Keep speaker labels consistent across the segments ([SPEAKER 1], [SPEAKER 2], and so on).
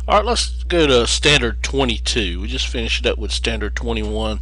[SPEAKER 1] Alright, let's go to Standard 22. We just finished up with Standard 21,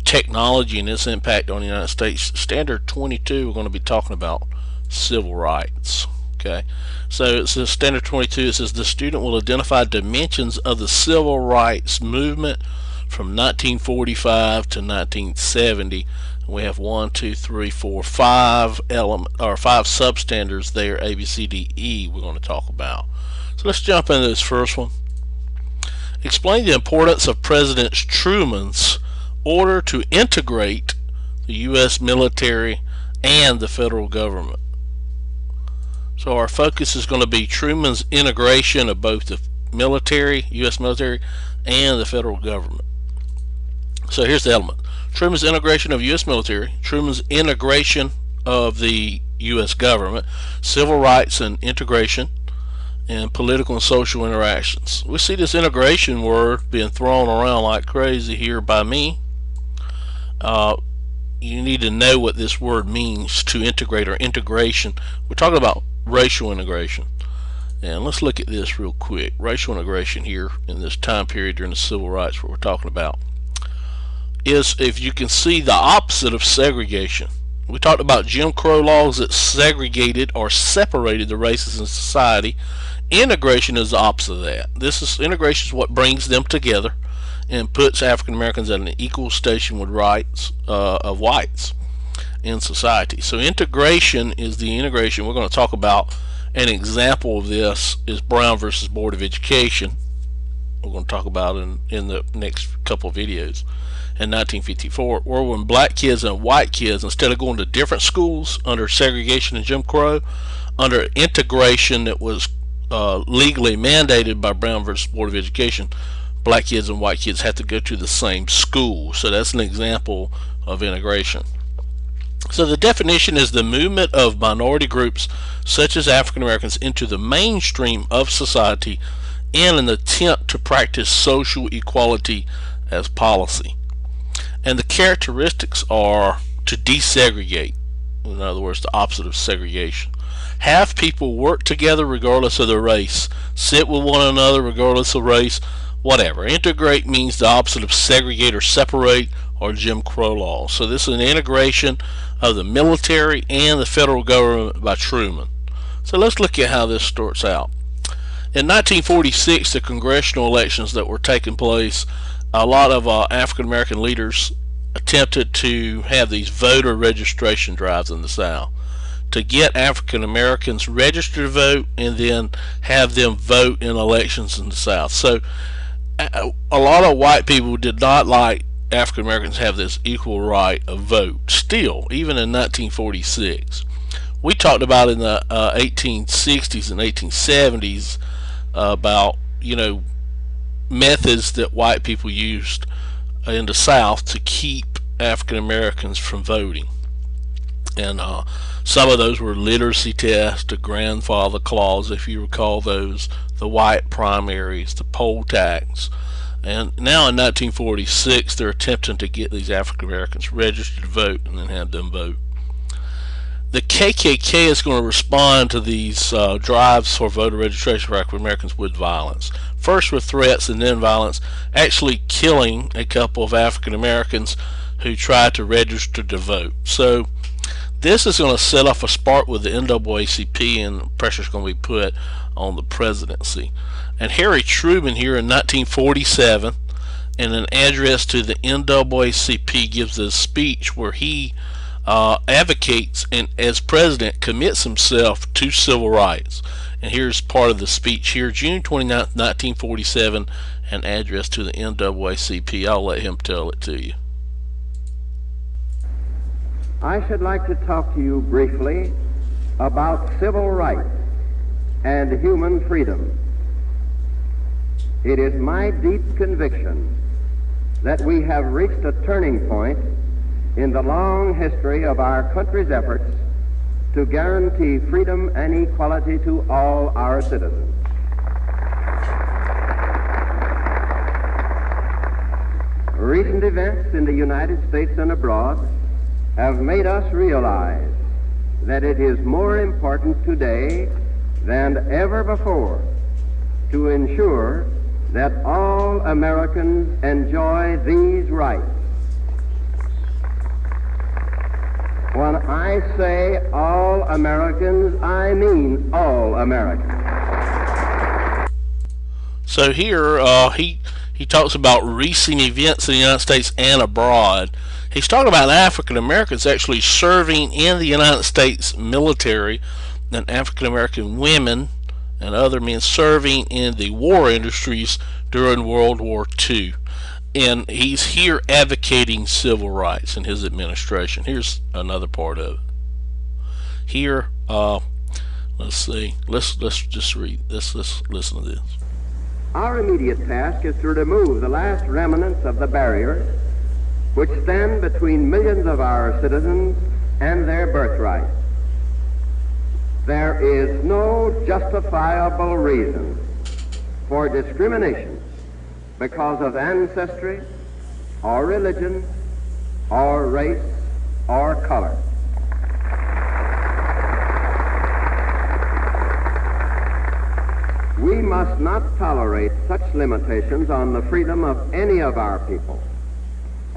[SPEAKER 1] Technology and its impact on the United States. Standard 22, we're going to be talking about civil rights. Okay, so it says Standard 22, it says the student will identify dimensions of the civil rights movement from 1945 to 1970. We have 5 substandards there, A, B, C, D, E, we're going to talk about. So let's jump into this first one. Explain the importance of President Truman's order to integrate the U.S. military and the federal government. So our focus is going to be Truman's integration of both the military, U.S. military, and the federal government. So here's the element. Truman's integration of U.S. military, Truman's integration of the U.S. government, civil rights and integration, and political and social interactions. We see this integration word being thrown around like crazy here by me. You need to know what this word means, to integrate or integration. We're talking about racial integration. And let's look at this real quick. Racial integration here in this time period during the civil rights, what we're talking about, is, if you can see, the opposite of segregation. We talked about Jim Crow laws that segregated or separated the races in society. Integration is the opposite of that. Integration is what brings them together and puts African Americans at an equal station with rights of whites in society. So integration is the integration. We're going to talk about an example of this is Brown versus Board of Education. We're going to talk about in the next couple of videos. In 1954, where when black kids and white kids, instead of going to different schools under segregation and Jim Crow, under integration that was legally mandated by Brown versus Board of Education, black kids and white kids had to go to the same school. So that's an example of integration. So the definition is the movement of minority groups such as African Americans into the mainstream of society in an attempt to practice social equality as policy. And the characteristics are to desegregate, in other words, the opposite of segregation. Have people work together regardless of their race, sit with one another regardless of race, whatever. Integrate means the opposite of segregate or separate or Jim Crow laws. So this is an integration of the military and the federal government by Truman. So let's look at how this starts out. In 1946, the congressional elections that were taking place, a lot of African American leaders attempted to have these voter registration drives in the South to get African Americans registered to vote and then have them vote in elections in the South. So a lot of white people did not like African Americans have this equal right of vote still, even in 1946. We talked about in the 1860s and 1870s about, methods that white people used in the South to keep African Americans from voting. And some of those were literacy tests, the grandfather clause, if you recall those, the white primaries, the poll tax. And now in 1946 they're attempting to get these African Americans registered to vote and then have them vote. The KKK is going to respond to these drives for voter registration for African Americans with violence. First with threats and then violence, actually killing a couple of African Americans who tried to register to vote. So this is going to set off a spark with the NAACP, and pressure is going to be put on the presidency. And Harry Truman here in 1947, in an address to the NAACP, gives a speech where he advocates and as president commits himself to civil rights. And here's part of the speech here, June 29, 1947, an address to the NAACP. I'll let him tell it to you.
[SPEAKER 2] I should like to talk to you briefly about civil rights and human freedom. It is my deep conviction that we have reached a turning point in the long history of our country's efforts to guarantee freedom and equality to all our citizens. Recent events in the United States and abroad have made us realize that it is more important today than ever before to ensure that all Americans enjoy these rights. When I say all Americans, I mean all Americans.
[SPEAKER 1] So here he talks about recent events in the United States and abroad. He's talking about African Americans actually serving in the United States military, and African American women and other men serving in the war industries during World War II. And he's here advocating civil rights in his administration. Here's another part of it. Here, let's see. Let's just read this. Let's listen to this.
[SPEAKER 2] Our immediate task is to remove the last remnants of the barriers which stand between millions of our citizens and their birthright. There is no justifiable reason for discrimination because of ancestry, or religion, or race, or color. We must not tolerate such limitations on the freedom of any of our people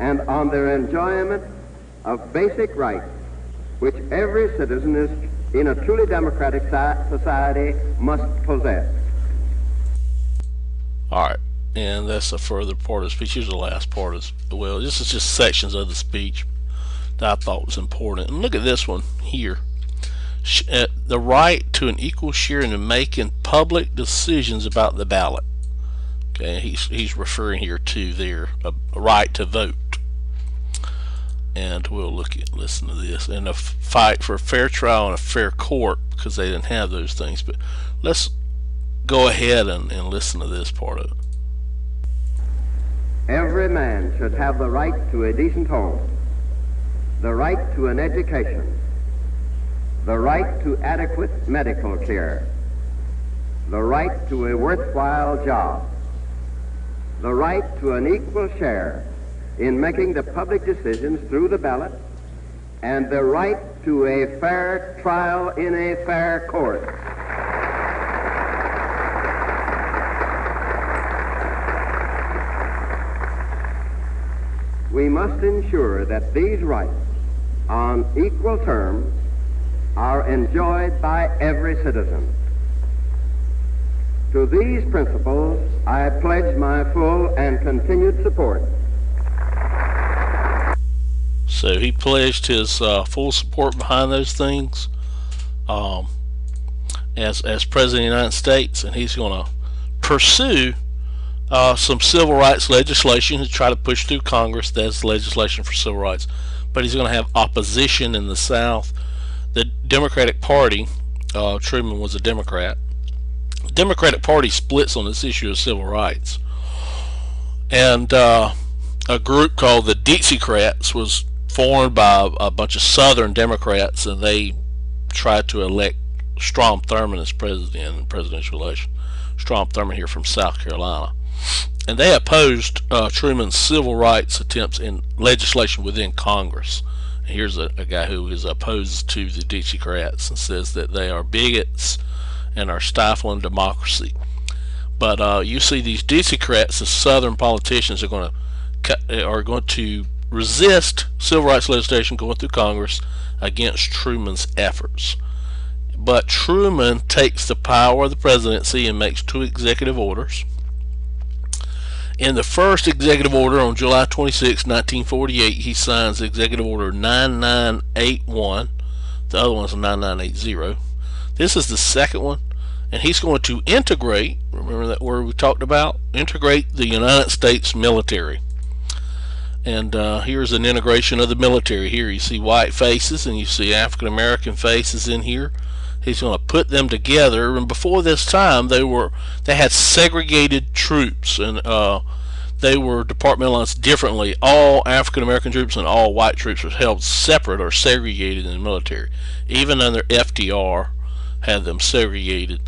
[SPEAKER 2] and on their enjoyment of basic rights which every citizen is in a truly democratic society must possess.
[SPEAKER 1] All right. And that's a further part of the speech. Here's the last part as well. This is just sections of the speech that I thought was important. And look at this one here. The right to an equal share in making public decisions about the ballot. Okay, he's referring here to their right to vote. And we'll listen to this. And a fight for a fair trial and a fair court, because they didn't have those things. But let's go ahead and listen to this part of it.
[SPEAKER 2] Every man should have the right to a decent home, the right to an education, the right to adequate medical care, the right to a worthwhile job, the right to an equal share in making the public decisions through the ballot, and the right to a fair trial in a fair court. We must ensure that these rights, on equal terms, are enjoyed by every citizen. To these principles, I pledge my full and continued support.
[SPEAKER 1] So he pledged his full support behind those things as President of the United States, and he's going to pursue some civil rights legislation to try to push through Congress. That's legislation for civil rights. But he's going to have opposition in the South. The Democratic Party, Truman was a Democrat. The Democratic Party splits on this issue of civil rights. And a group called the Dixiecrats was formed by a bunch of Southern Democrats, and they tried to elect Strom Thurmond as president in the presidential election. Strom Thurmond here from South Carolina. And they opposed Truman's civil rights attempts in legislation within Congress. And here's a guy who is opposed to the Dixiecrats and says that they are bigots and are stifling democracy. But you see these Dixiecrats, the Southern politicians, are going to resist civil rights legislation going through Congress against Truman's efforts. But Truman takes the power of the presidency and makes 2 executive orders. In the first executive order on July 26, 1948, he signs Executive Order 9981. The other one's 9980. This is the second one, and he's going to integrate, remember that word we talked about? Integrate the United States military. And here's an integration of the military. Here you see white faces and you see African American faces in here. He's going to put them together, and before this time they had segregated troops, and they were departmentalized differently. All African American troops and all white troops were held separate or segregated in the military. Even under FDR had them segregated.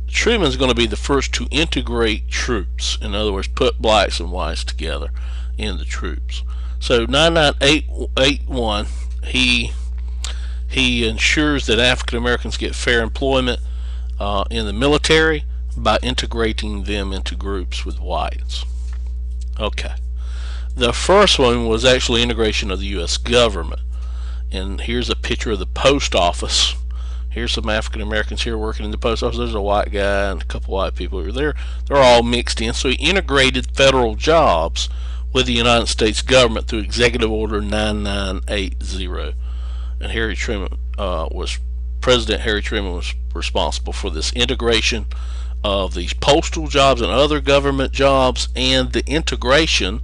[SPEAKER 1] Truman's going to be the first to integrate troops. In other words, put blacks and whites together in the troops. So 9981, he ensures that African Americans get fair employment in the military. by integrating them into groups with whites. Okay. The first one was actually integration of the U.S. government. And here's a picture of the post office. Here's some African Americans here working in the post office. There's a white guy and a couple white people over there. They're all mixed in. So he integrated federal jobs with the United States government through Executive Order 9980. And President Harry Truman was responsible for this integration of these postal jobs and other government jobs, and the integration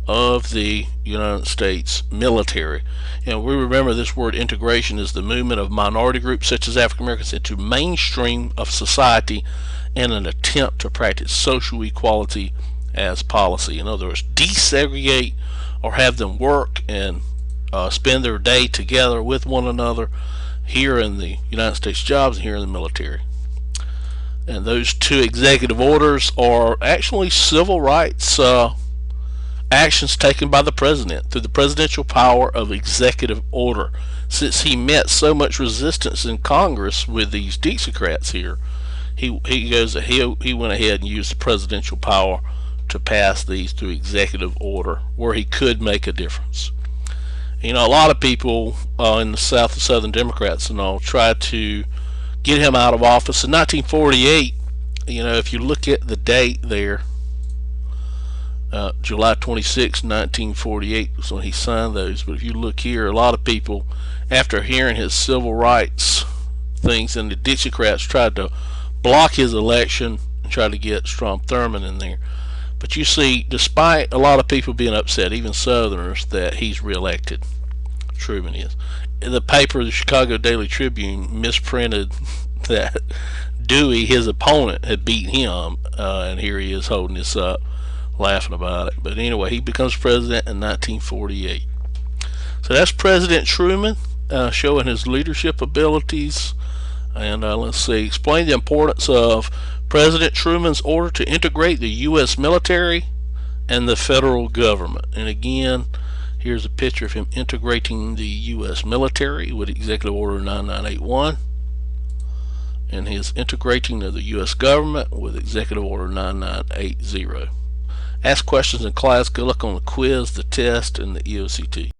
[SPEAKER 1] of the United States military. And we remember this word integration is the movement of minority groups such as African Americans into mainstream of society in an attempt to practice social equality as policy. In other words, desegregate or have them work and spend their day together with one another here in the United States jobs and here in the military. And those two executive orders are actually civil rights actions taken by the president through the presidential power of executive order. Since he met so much resistance in Congress with these Dixiecrats here, he went ahead and used the presidential power to pass these through executive order, where he could make a difference. You know, a lot of people in the South, the Southern Democrats and all, tried to get him out of office in 1948. You know, if you look at the date there, July 26, 1948 was when he signed those. But if you look here, a lot of people, after hearing his civil rights things, and the Dixiecrats tried to block his election and try to get Strom Thurmond in there. But you see, despite a lot of people being upset, even Southerners, that he's reelected, Truman is. The paper, the Chicago Daily Tribune, misprinted that Dewey, his opponent, had beat him, and here he is holding this up, laughing about it. But anyway, he becomes president in 1948. So that's President Truman, showing his leadership abilities. And let's see, explain the importance of President Truman's order to integrate the U.S. military and the federal government. And again, here's a picture of him integrating the U.S. military with Executive Order 9981, and his integrating of the U.S. government with Executive Order 9980. Ask questions in class. Good luck on the quiz, the test, and the EOCT.